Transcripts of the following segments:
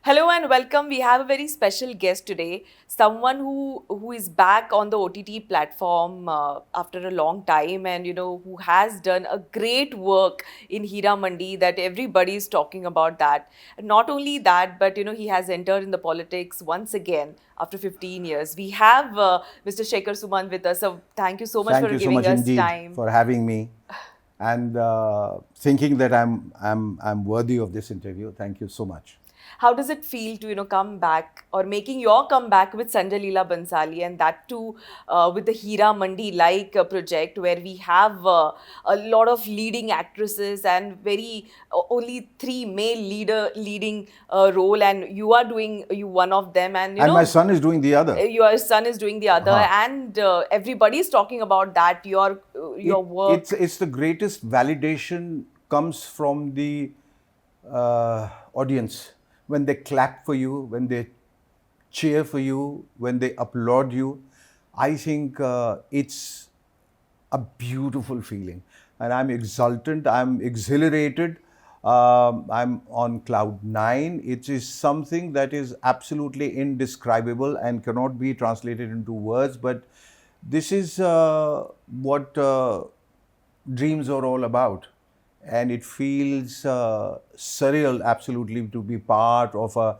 Hello and welcome. We have a very special guest today. Someone who is back on the OTT platform after a long time, and who has done a great work in Hira Mandi that everybody is talking about that. Not only that, but he has entered in the politics once again after 15 years. We have Mr. Shekhar Suman with us. So thank you so much Thank for you so giving much us indeed time. for having me and thinking that I'm worthy of this interview. Thank you so much. How does it feel to come back or making your comeback with Sanjay Leela Bansali, and that too with the Hira Mandi like project where we have a lot of leading actresses and very only three male leading role, and you are doing you one of them, and And my son is doing the other. your son is doing the other, Uh-huh. and everybody is talking about that your work. It's the greatest validation comes from the audience when they clap for you, when they cheer for you, when they applaud you. I think it's a beautiful feeling, and I'm exultant. I'm exhilarated. I'm on cloud nine. It is something that is absolutely indescribable and cannot be translated into words. But this is what dreams are all about. And it feels surreal, absolutely, to be part of a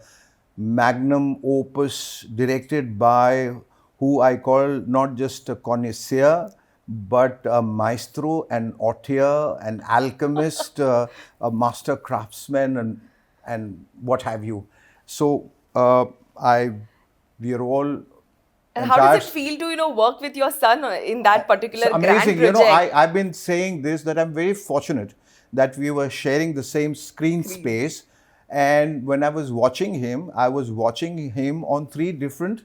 magnum opus directed by who I call not just a connoisseur, but a maestro, an auteur, an alchemist, a master craftsman, and what have you. So I, we are all And how does entire. it feel to work with your son in that It's particular grand amazing. project? I've been saying this that I'm very fortunate that we were sharing the same screen Screen. space. And when I was watching him on three different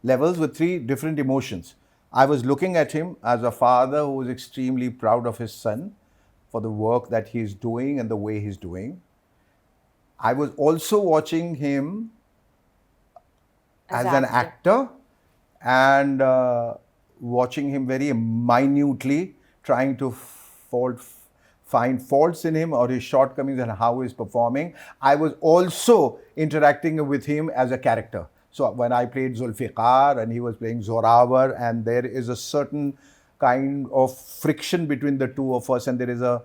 levels with three different emotions. I was looking at him as a father who was extremely proud of his son for the work that he's doing and the way he's doing. I was also watching him As as an an actor. actor and watching him very minutely, trying to find faults in him or his shortcomings and how he's performing. I was also interacting with him as a character. So when I played Zulfiqar and he was playing Zorawar, and there is a certain kind of friction between the two of us, and there is a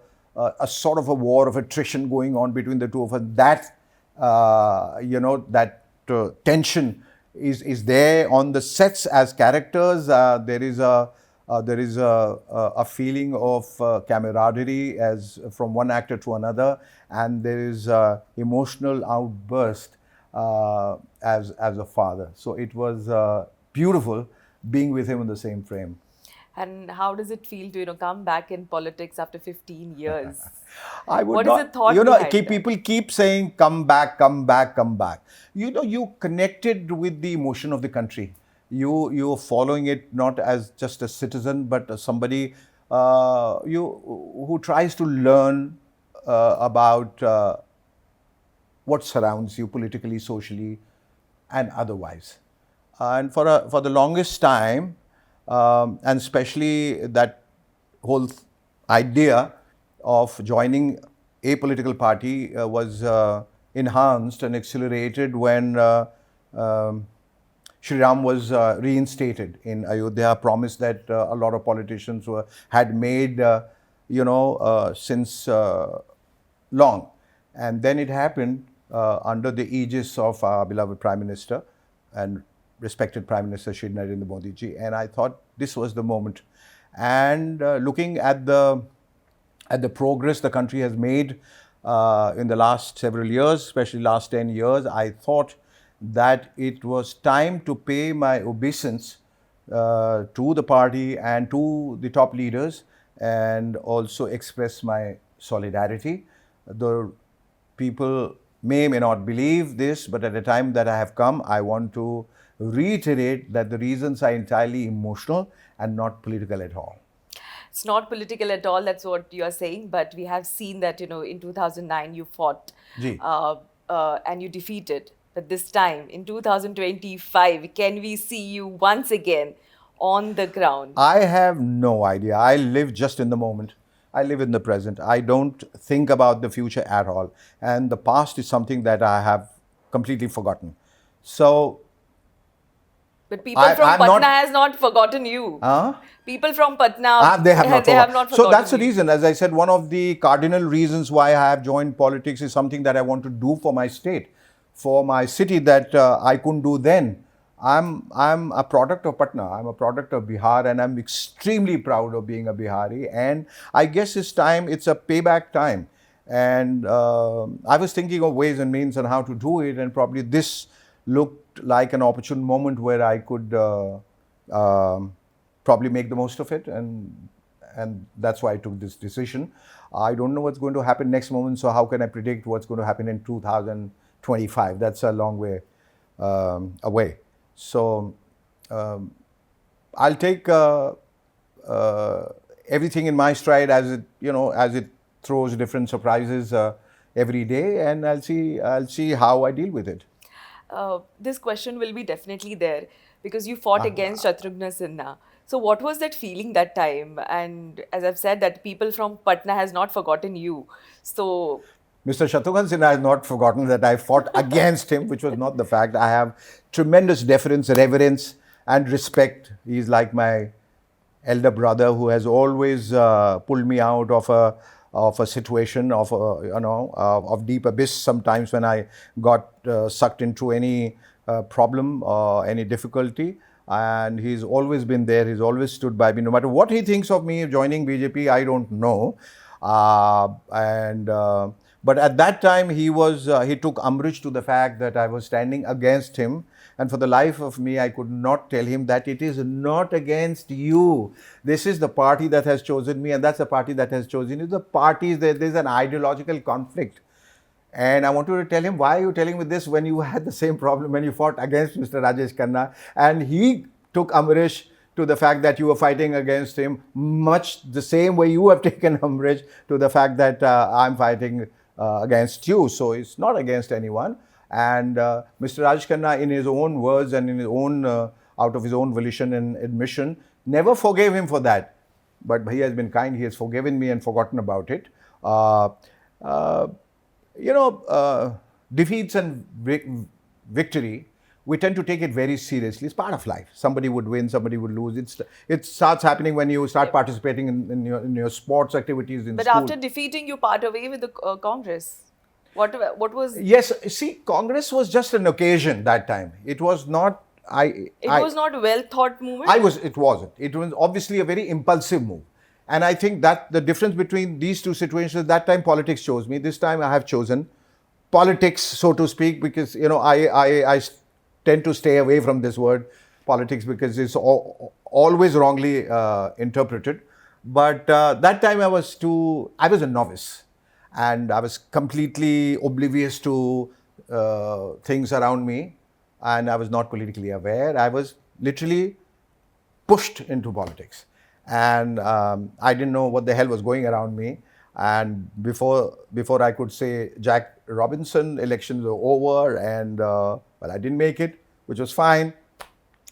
sort of a war of attrition going on between the two of us. That tension is there on the sets as characters. There is a feeling of camaraderie as from one actor to another, and there is a emotional outburst as a father. So it was beautiful being with him in the same frame. And how does it feel to come back in politics after 15 years? I would What is the not, thought behind that? people keep saying, come back, come back, come back. You connected with the emotion of the country. You're following it not as just a citizen, but as somebody who tries to learn about what surrounds you politically, socially, and otherwise. And for the longest time, and especially that whole idea of joining a political party was enhanced and accelerated when Shri Ram was reinstated in Ayodhya. Promise that a lot of politicians had made, since long. And then it happened under the aegis of our beloved Prime Minister and respected Prime Minister Shri Narendra Modi ji. And I thought this was the moment. And looking at the progress the country has made in the last several years, especially last 10 years, I thought that it was time to pay my obeisance to the party and to the top leaders, and also express my solidarity. The people may not believe this, but at the time that I have come, I want to reiterate that the reasons are entirely emotional and not political at all. It's not political at all, that's what you are saying, but we have seen that, in 2009 you fought Ji. and you defeated. But this time, in 2025, can we see you once again on the ground? I have no idea. I live just in the moment. I live in the present. I don't think about the future at all. And the past is something that I have completely forgotten. So But people from I'm Patna not. has not forgotten you. People from Patna, They have not they have forgotten. not So that's forgotten the you. reason, as I said, one of the cardinal reasons why I have joined politics is something that I want to do for my state, for my city that I couldn't do then. I'm a product of Patna. I'm a product of Bihar, and I'm extremely proud of being a Bihari. And I guess it's a payback time. And I was thinking of ways and means on how to do it, and probably this looked like an opportune moment where I could um probably make the most of it, and that's why I took this decision. I don't know what's going to happen next moment, so how can I predict what's going to happen in 2025? That's a long way away. So um, I'll take uh, everything in my stride as it throws different surprises every day, and I'll see how I deal with it. This question will be definitely there because you fought against Shatrugna Sinha. So what was that feeling that time? And as I've said, that people from Patna has not forgotten you. So Mr. Shatrughan Sinha has not forgotten that I fought against him, which was not the fact. I have tremendous deference, reverence, and respect. He's like my elder brother who has always pulled me out of a situation of deep abyss. Sometimes when I got sucked into any problem or any difficulty, and he's always been there. He's always stood by me, no matter what he thinks of me joining BJP. I don't know, and. But at that time, he took umbrage to the fact that I was standing against him. And for the life of me, I could not tell him that it is not against you. This is the party that has chosen me, and that's the party that has chosen you. The parties, there's an ideological conflict. And I wanted to tell him, why are you telling me this when you had the same problem when you fought against Mr. Rajesh Khanna? And he took umbrage to the fact that you were fighting against him, much the same way you have taken umbrage to the fact that I'm fighting against you. So it's not against anyone. And Mr. Rajesh Khanna, in his own words and in his own, out of his own volition and admission, never forgave him for that. But he has been kind. He has forgiven me and forgotten about it. Uh, uh, you know, defeats and victory, we tend to take it very seriously. It's part of life. Somebody would win, somebody would lose. It starts happening when you start participating in your sports activities in but school. after defeating you part away with the Congress, what was Yes, see, Congress was just an occasion that time. It was not. it was not a well thought movement? It wasn't. It was obviously a very impulsive move. And I think that the difference between these two situations, that time politics chose me. This time I have chosen politics, so to speak, because, I tend to stay away from this word politics because it's always wrongly interpreted. But that time I was a novice, and I was completely oblivious to things around me, and I was not politically aware. I was literally pushed into politics, and I didn't know what the hell was going around me. And before I could say Jack Robinson, elections were over, and well, I didn't make it, which was fine.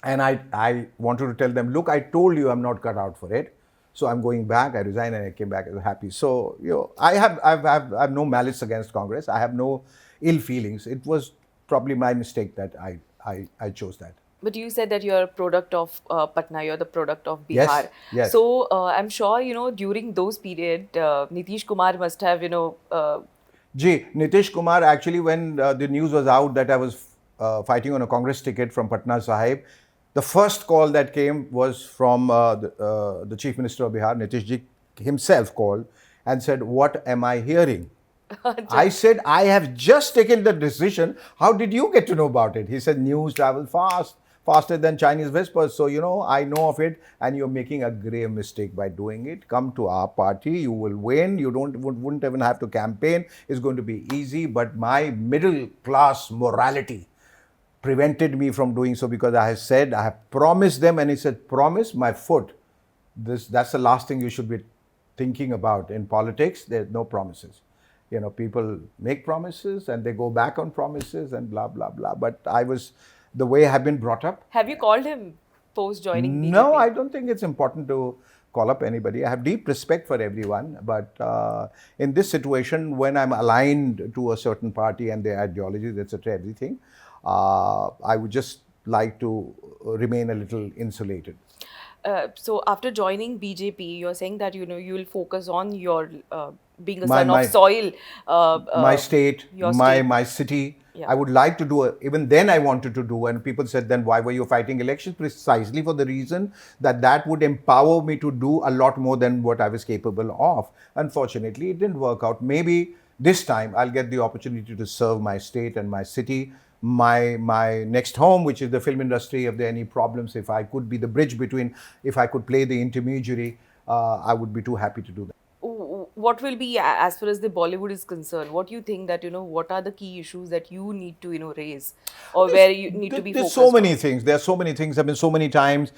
And I wanted to tell them, look, I told you I'm not cut out for it, so I'm going back. I resigned and I came back. I was happy. So I have no malice against Congress. I have no ill feelings. It was probably my mistake that I chose that. But you said that you're a product of Patna, you're the product of Yes, Bihar. yes. So I'm sure, during those period, Nitish Kumar must have, Nitish Kumar, actually, when the news was out that I was fighting on a Congress ticket from Patna Sahib, the first call that came was from the Chief Minister of Bihar, Nitish ji himself called and said, "What am I hearing?" I said, "I have just taken the decision. How did you get to know about it?" He said, "News travel fast, faster than Chinese whispers. So, I know of it, and you're making a grave mistake by doing it. Come to our party. You will win. You wouldn't even have to campaign. It's going to be easy." But my middle class morality prevented me from doing so, because I have promised them, and he said, "Promise my foot. That's the last thing you should be thinking about in politics. There's no promises. People make promises and they go back on promises and blah, blah, blah." But the way I have been brought up. have you called him post joining BJP? No, I don't think it's important to call up anybody. I have deep respect for everyone, but in this situation, when I'm aligned to a certain party and their ideologies, etc., everything, I would just like to remain a little insulated. So after joining BJP, you're saying that you will focus on your being a My son of my soil, my state, your state. my city. Yeah. I would like to do, even then I wanted to do, and people said, then why were you fighting elections? Precisely for the reason that that would empower me to do a lot more than what I was capable of. Unfortunately, it didn't work out. Maybe this time I'll get the opportunity to serve my state and my city, my next home, which is the film industry. If there are any problems, if I could be the bridge between, if I could play the intermediary, I would be too happy to do that. What will be, as far as the Bollywood is concerned, what do you think that, what are the key issues that you need to, raise, or where you need to be There's so focused many on? things. There are so many things. I mean, so many times,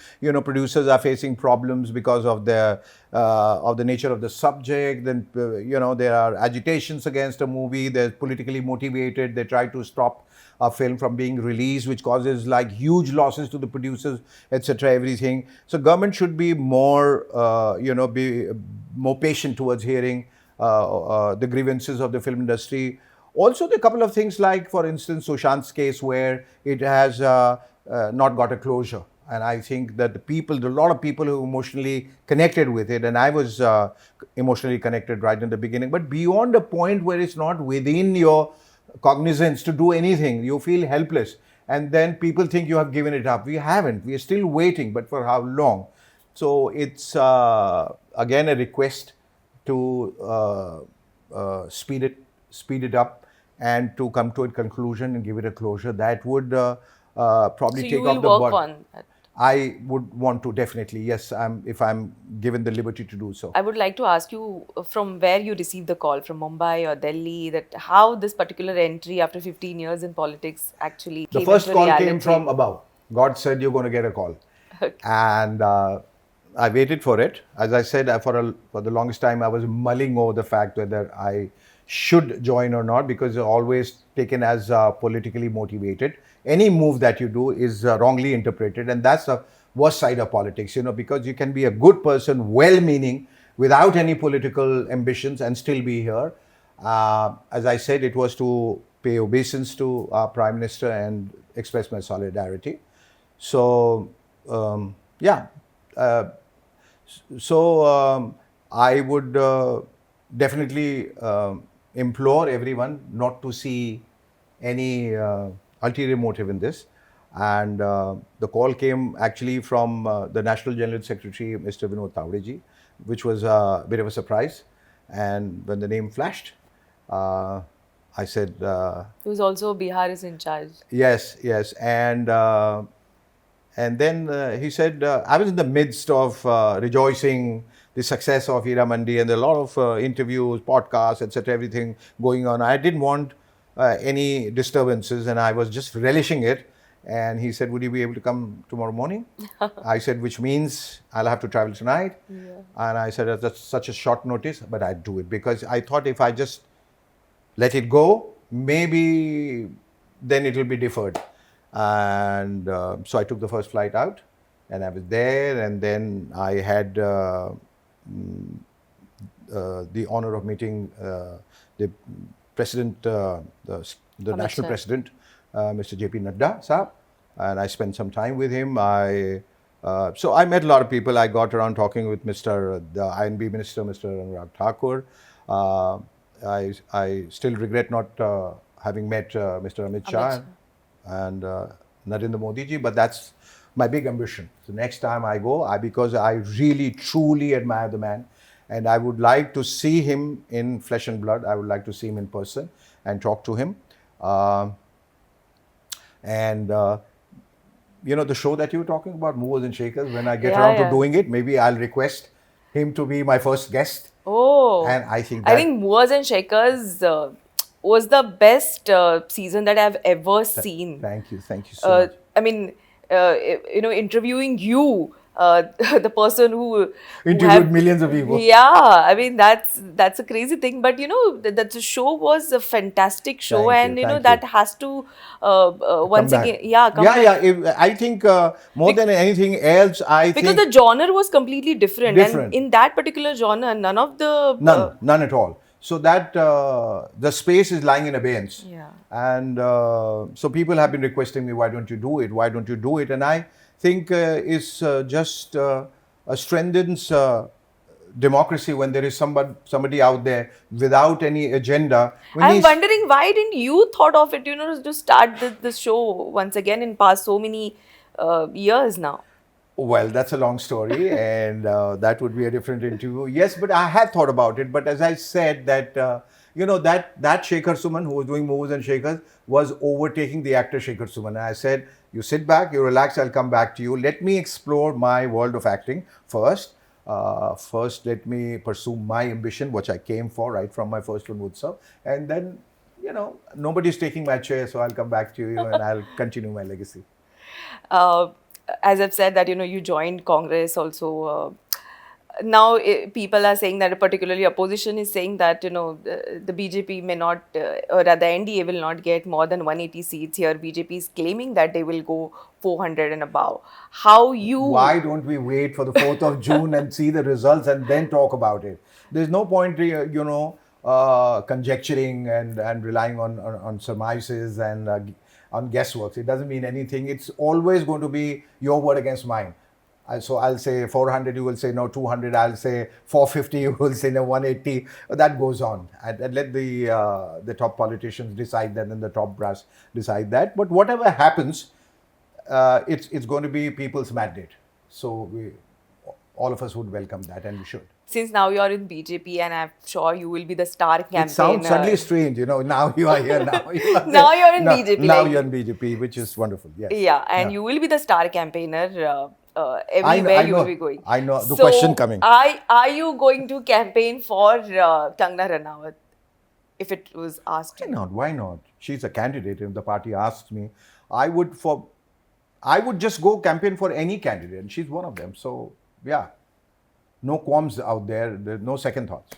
producers are facing problems because of the nature of the subject. Then, there are agitations against a movie. They're politically motivated. They try to stop a film from being released, which causes like huge losses to the producers, etc. Everything. So, government should be more, be more patient towards hearing the grievances of the film industry. Also, there are a couple of things like, for instance, Sushant's case, where it has not got a closure. And I think that a lot of people who emotionally connected with it, and I was emotionally connected right in the beginning, but beyond a point where it's not within your cognizance to do anything, you feel helpless. And then people think you have given it up. We haven't. We are still waiting, but for how long? So it's again a request to speed it up, and to come to a conclusion and give it a closure. That would probably So you take will off the work burden. on that. I would want to, definitely, yes, if I'm given the liberty to do so. I would like to ask you from where you received the call, from Mumbai or Delhi, that how this particular entry after 15 years in politics actually The came first into call came reality. from above. God said you're going to get a call, Okay. and I waited for it. As I said, for the longest time, I was mulling over the fact whether I should join or not, because it's always taken as politically motivated. Any move that you do is wrongly interpreted, and that's the worst side of politics. Because you can be a good person, well-meaning, without any political ambitions, and still be here. As I said, it was to pay obeisance to our Prime Minister and express my solidarity. So, yeah. Uh, so I would definitely implore everyone not to see any ulterior motive in this. And the call came actually from the National General Secretary, Mr. Vinod Tawdeji, which was a bit of a surprise. And when the name flashed, I said, Who's also Bihar is in charge. yes, yes. And then he said, I was in the midst of rejoicing the success of Hira Mandi, and there are a lot of interviews, podcasts, etc., everything going on. I didn't want any disturbances, and I was just relishing it. And he said, would you be able to come tomorrow morning? I said, which means I'll have to travel tonight. Yeah. And I said, that's such a short notice, but I'd do it, because I thought if I just let it go, maybe then it will be deferred. And so I took the first flight out, and I was there, and then I had the honor of meeting the president, the Amit national Shah. president, Mr. JP Nadda Saab, and I spent some time with him. So I met a lot of people. I got around talking with the INB minister, Mr. Anurag Thakur. I still regret not having met Mr. Amit Shah Shah. and Narendra Modi ji, but that's my big ambition. So next time I go, because I really, truly admire the man, and I would like to see him in flesh and blood. I would like to see him in person and talk to him. And the show that you were talking about, Movers and Shakers, when I get Yeah, around to yeah. doing it, maybe I'll request him to be my first guest. Oh, And I think I that. think Moors and Shakers was the best season that I've ever seen. Thank you so much. I mean, interviewing you, the person who Interviewed have, millions of people. yeah, I mean that's a crazy thing, but that the show was a fantastic show, Thank you, and thank you. that has to Come once back. again, yeah, come Yeah, back. yeah. I think more than anything else, I Because think the genre was completely different, and different. in that particular genre none of the None at all. So that the space is lying in abeyance, yeah. and so people have been requesting me, why don't you do it? Why don't you do it? And I think it's just strengthens democracy when there is somebody out there without any agenda. When I'm he's wondering why didn't you thought of it, to start this show once again in past so many years now. Well, that's a long story, and that would be a different interview. Yes, but I had thought about it. But as I said, that that Shekhar Suman, who was doing moves and shakers, was overtaking the actor Shekhar Suman. And I said, "You sit back, you relax. I'll come back to you. Let me explore my world of acting first. First, let me pursue my ambition, which I came for right from my first one, Utsav, and then." Nobody's taking my chair, so I'll come back to you and I'll continue my legacy. uh, as I've said that you joined Congress also. Now people are saying that, particularly opposition is saying that the BJP may not, or rather NDA will not get more than 180 seats here. BJP is claiming that they will go 400 and above. How you? Why don't we wait for the 4th of June and see the results and then talk about it? There's no point, conjecturing and relying on surmises and on guesswork. It doesn't mean anything. It's always going to be your word against mine. So I'll say 400, you will say no 200. I'll say 450, you will say no 180. That goes on. And let the top politicians decide that, and the top brass decide that. But whatever happens, it's going to be people's mandate. So all of us would welcome that, and we should. Since now you're in BJP, and I'm sure you will be the star It sounds campaigner. suddenly strange, Now you are here. Now you are Now there. you're in Now, BJP, now like, you're in BJP, which is wonderful. Yes. yeah, and Yeah. you will be the star campaigner I know. everywhere I you will be know. going. I know the So, question coming. are you going to campaign for Kangana Ranaut if it was asked to Why you? not? Why not? She's a candidate. If the party asks me, I would just go campaign for any candidate, and she's one of them. So yeah, no qualms out there. There's no second thoughts.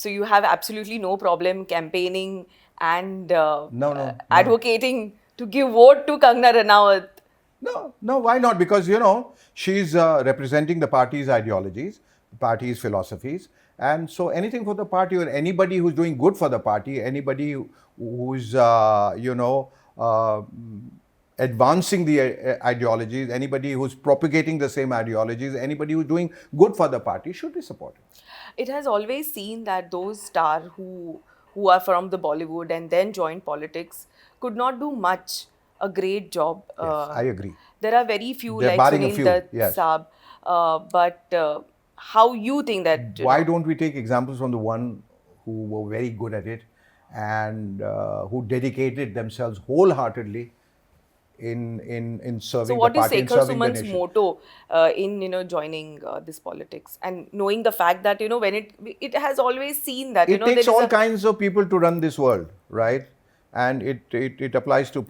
So you have absolutely no problem campaigning and No, no. advocating to give vote to Kangana Ranaut. No, why not? Because, she's representing the party's ideologies, the party's philosophies. And so anything for the party, or anybody who's doing good for the party, anybody who's, advancing the ideologies, anybody who's propagating the same ideologies, anybody who's doing good for the party should be supported. It has always seen that those stars who are from the Bollywood and then joined politics could not do much, a great job. Yes, I agree. There are very few They're like barring a Sunil few, Dutt yes. Saab, but how you think that? Why don't we take examples from the one who were very good at it and who dedicated themselves wholeheartedly in serving So the what is party and Shekhar serving the Suman's nation? motto in joining this politics, and knowing the fact that when it has always seen that It there takes is all a, kinds of people to run this world, right? And it applies to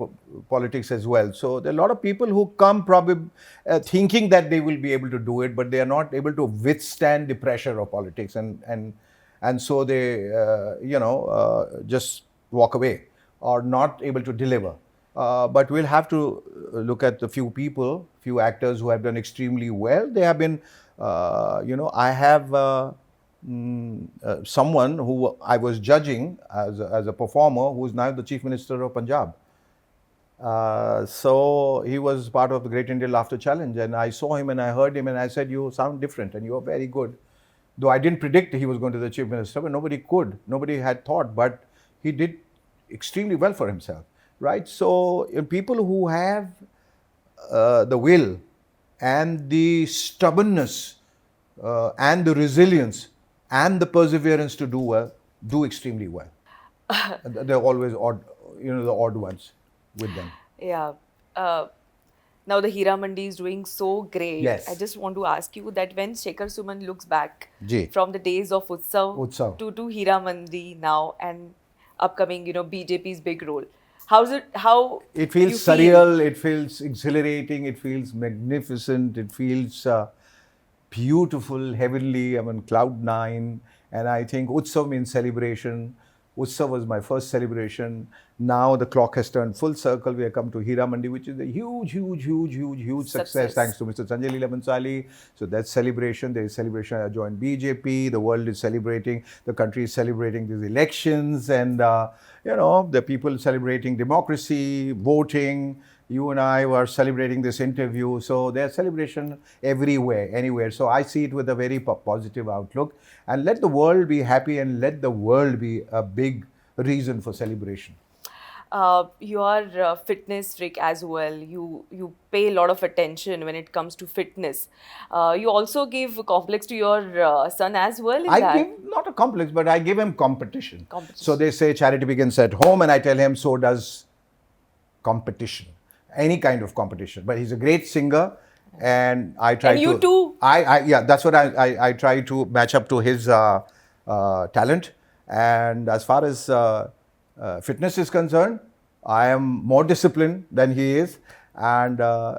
politics as well. So there are a lot of people who come probably thinking that they will be able to do it, but they are not able to withstand the pressure of politics, and so they just walk away or not able to deliver. But we'll have to look at the few actors who have done extremely well. They have been, I have someone who I was judging as a performer, who is now the Chief Minister of Punjab. So he was part of the Great Indian Laughter Challenge, and I saw him and I heard him and I said, "You sound different and you are very good." Though I didn't predict he was going to be the Chief Minister, but nobody had thought, but he did extremely well for himself, right? So people who have the will and the stubbornness and the resilience and the perseverance to do well, do extremely well. They're always odd, the odd ones with them. yeah. Now the Hira Mandi is doing so great. Yes. I just want to ask you that when Shekhar Suman looks back Ji. from the days of Utsav Utsav. to Hira Mandi now and upcoming BJP's big role, How's it? How It feels you feel? surreal, it feels exhilarating, it feels magnificent, it feels beautiful, heavenly. I'm on cloud nine. And I think Utsav means celebration. Utsav was my first celebration. Now the clock has turned full circle. We have come to Hira Mandi, which is a huge success Success. thanks to Mr. Sanjay Leela Bhansali. So that's celebration. There is celebration. I joined BJP. The world is celebrating. The country is celebrating these elections. And, the people celebrating democracy, voting. You and I were celebrating this interview. So there's celebration everywhere, anywhere. So I see it with a very positive outlook. And let the world be happy and let the world be a big reason for celebration. You are a fitness freak as well. You pay a lot of attention when it comes to fitness. You also give complex to your son as well in I that give not a complex, but I give him competition. So competition. they say charity begins at home, and I tell him so does competition, any kind of competition. But he's a great singer, and I try And you to. too. Yeah, that's what I try to match up to his talent. And as far as fitness is concerned, I am more disciplined than he is, and I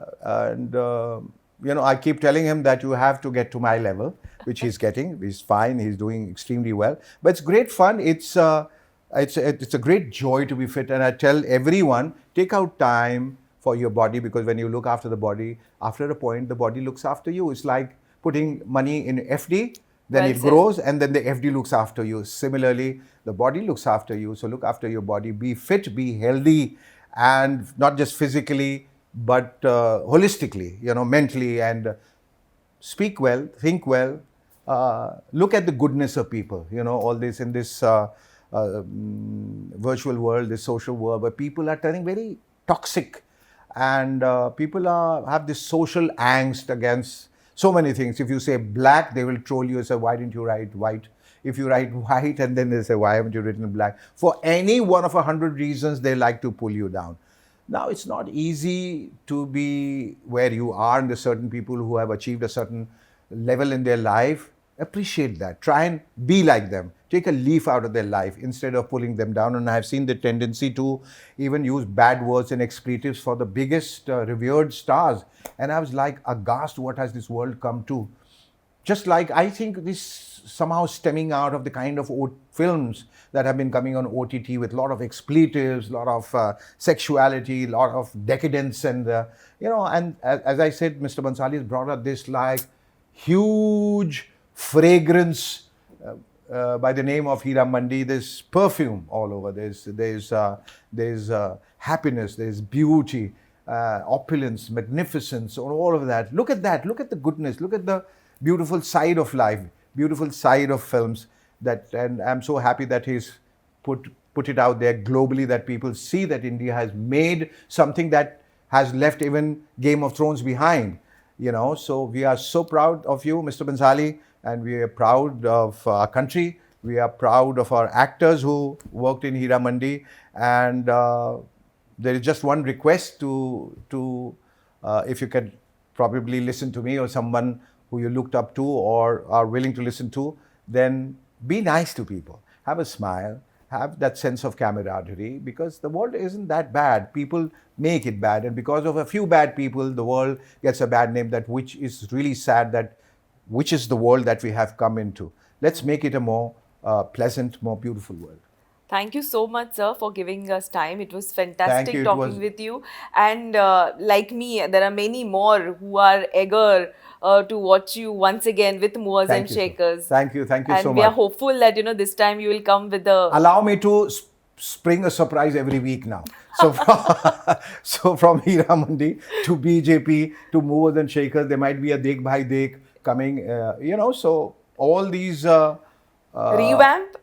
keep telling him that you have to get to my level, which he's getting. He's fine. He's doing extremely well. But it's great fun. It's a great joy to be fit, and I tell everyone, take out time for your body, because when you look after the body, after a point, the body looks after you. It's like putting money in FD, then Well it said. grows, and then the FD looks after you. Similarly, the body looks after you. So look after your body, be fit, be healthy, and not just physically, but holistically, mentally, and speak well, think well, look at the goodness of people. All this in this virtual world, this social world, where people are turning very toxic, and people have this social angst against so many things. If you say black, they will troll you and say, why didn't you write white? If you write white, and then they say, why haven't you written black? For any one of 100 reasons, they like to pull you down. Now, it's not easy to be where you are, and there's certain people who have achieved a certain level in their life. Appreciate that. Try and be like them. Take a leaf out of their life instead of pulling them down. And I've seen the tendency to even use bad words and expletives for the biggest revered stars. And I was like, aghast, what has this world come to? Just like, I think this somehow stemming out of the kind of films that have been coming on OTT with a lot of expletives, a lot of sexuality, a lot of decadence, and and as I said, Mr. Bansali has brought up this like huge fragrance by the name of Hira Mandi. There's perfume all over. There's happiness. There's beauty, opulence, magnificence, all of that. Look at that. Look at the goodness. Look at the beautiful side of life, beautiful side of films. And I'm so happy that he's put it out there globally, that people see that India has made something that has left even Game of Thrones behind. So we are so proud of you, Mr. Bansali, and we are proud of our country. We are proud of our actors who worked in Hira Mandi. And there is just one request to if you can probably listen to me or someone who you looked up to or are willing to listen to, then be nice to people. Have a smile. Have that sense of camaraderie, because the world isn't that bad. People make it bad, and because of a few bad people, the world gets a bad name, which is really sad, which is the world that we have come into. Let's make it a more pleasant, more beautiful world. Thank you so much, sir, for giving us time. It was Thank fantastic you. It talking was. with you. And like me, there are many more who are eager to watch you once again with Moors and Thank you, sir. Shakers. Thank you. Thank you so And we are much. hopeful that, this time you will come with the... Allow me to spring a surprise every week now. So from Hira Mandi to BJP to Moors and Shekhar, there might be a Dekh Bhai Dekh coming, so all these... Revamp?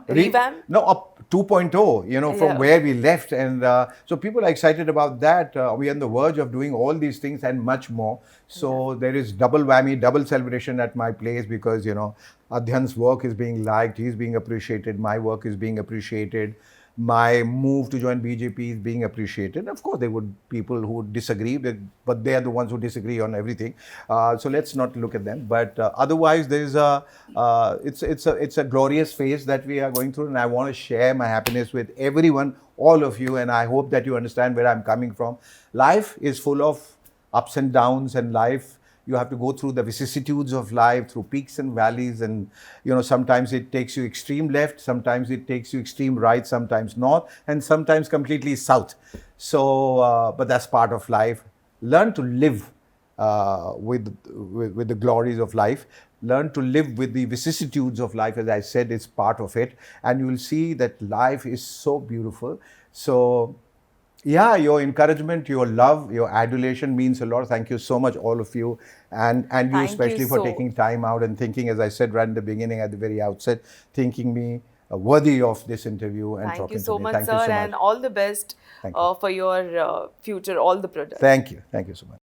Revamp? No, up 2.0, from Yeah. where we left. And so people are excited about that. We are on the verge of doing all these things and much more. So there is double whammy, double celebration at my place, because, Adhyan's work is being liked, he's being appreciated, my work is being appreciated. My move to join BJP is being appreciated. Of course, there would people who disagree, but they are the ones who disagree on everything. So let's not look at them. But otherwise, there's it's a glorious phase that we are going through, and I want to share my happiness with everyone all of you, and I hope that you understand where I'm coming from. Life is full of ups and downs, and life, you have to go through the vicissitudes of life, through peaks and valleys, and sometimes it takes you extreme left, sometimes it takes you extreme right, sometimes north, and sometimes completely south. So but that's part of life. Learn to live with the glories of life. Learn to live with the vicissitudes of life. As I said, it's part of it, and you will see that life is so beautiful. So yeah, your encouragement, your love, your adulation means a lot. Thank you so much, all of you, and you Thank you especially for so taking time out and thinking, as I said right in the beginning, at the very outset, thinking me worthy of this interview and Thank you talking to so me. much, Thank you sir, so much. and all the best Thank you. for your future, all the products. Thank you. Thank you so much.